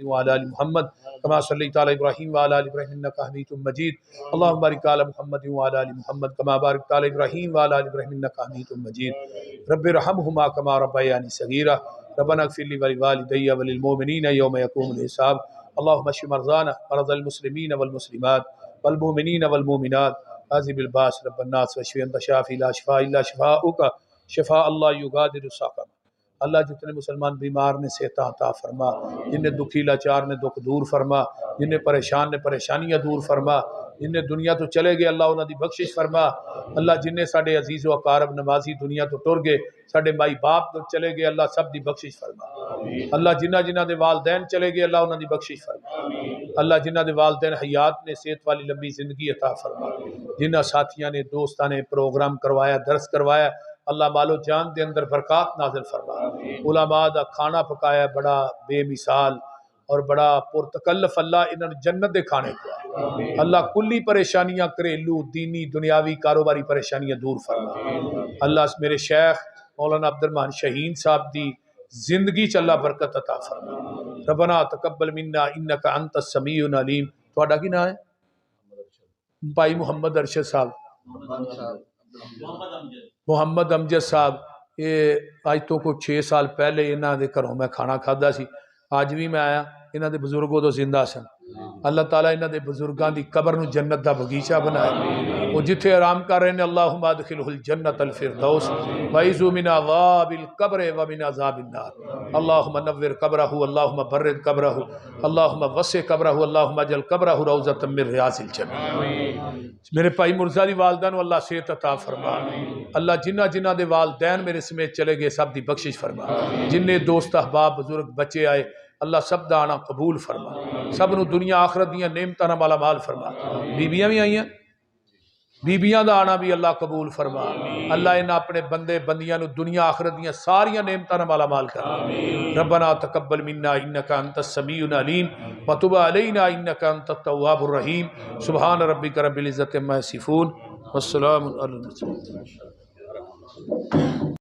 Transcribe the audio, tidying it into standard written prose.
وعلى آل محمد كما صليت على إبراهيم وعلى آل إبراهيم إنك حميد مجيد اللهم بارك على محمد وعلى آل محمد كما باركت على إبراهيم وعلى آل إبراهيم إنك حميد مجيد رب ارحمهما كما ربياني صغيرا ربنا اغفر لي ولوالدي وللمؤمنين يوم يقوم الحساب اللهم اشف مرضانا مرضى المسلمين والمسلمات والمؤمنين والمؤمنات عذب الباس رب الناس واشف انت شافي لا شفاء الا شفاؤك شفاء اللہ یغادر سقما اللہ جتنے مسلمان بیمار نے صحت عطا فرما، جنہیں دکھی لاچار نے دکھ دور فرما، جنہیں پریشان نے پریشانیاں دور فرما، جنہیں دنیا تو چلے گئے اللہ انہاں دی بخشش فرما، اللہ جنہیں ساڈے عزیز و اقارب نمازی دنیا تو ٹر گئے، ساڈے مائی باپ تو چلے گئے اللہ سب دی بخشش فرما، اللہ جنہ دے والدین چلے گئے اللہ انہاں دی بخشش فرما، اللہ جنہ دے والدین حیات نے صحت والی لمبی زندگی عطا فرما، جنہ ساتھیاں نے دوستاں نے پروگرام کروایا درس کروایا اللہ مال و جان دے اندر برکات نازل فرما، علماء دا کھانا پکایا بڑا بے مثال اور بڑا پرتکلف اللہ انہاں جنت دے کھانے کو اللہ کلی پریشانیاں گھریلو دینی دنیاوی کاروباری پریشانیاں دور فرما، اللہ میرے شیخ مولانا عبد الرحمن شہین صاحب دی زندگی چ اللہ برکت عطا فرما، ربنا تقبل منا انک انت السمیع العلیم۔ تہاڈا کی نام ہے؟ بھائی محمد ارشد صاحب، محمد امجد صاحب، یہ آج تو کو 6 سال پہلے انہاں دے گھروں میں کھانا کھادا سی، آج بھی میں آیا انہاں دے بزرگوں تو زندہ سن، اللہ تعالیٰ انہاں دے بزرگاں دی قبر نو جنت دا بغیچہ بنائے، وہ جتھے آرام کر رہے ہیں اللہم ادخلہ الجنت الفردوس وعیذہ من عذاب القبر ومن عذاب النار، اللہم نور قبرہ، اللہم برد قبرہ، اللہم وسع قبرہ، اللہم اجعل قبرہ روضۃ من ریاض الجنہ۔ میرے بھائی مرزا دی والدہ نو اللہ صحت عطا فرما، اللہ جنہ دے والدین میرے سمیت چلے گئے سب دی بخشش فرما، جننے دوست احباب بزرگ بچے آئے اللہ سب دا آنا قبول فرما، سب نو دنیا آخرت دیاں نعمتاں نال مالا مال فرما، بیبیاں بھی آئیاں بیبیاں دا آنا بھی اللہ قبول فرما، اللہ انہاں اپنے بندے بندیاں نو دنیا آخرت دیاں ساریاں نعمتاں نال مالا مال کرنا، ربنا تقبل منا انک انت السمیع العلیم وتب علینا انک انت التواب الرحیم، سبحان ربک رب العزت عما یصفون والسلام علی المرسلین۔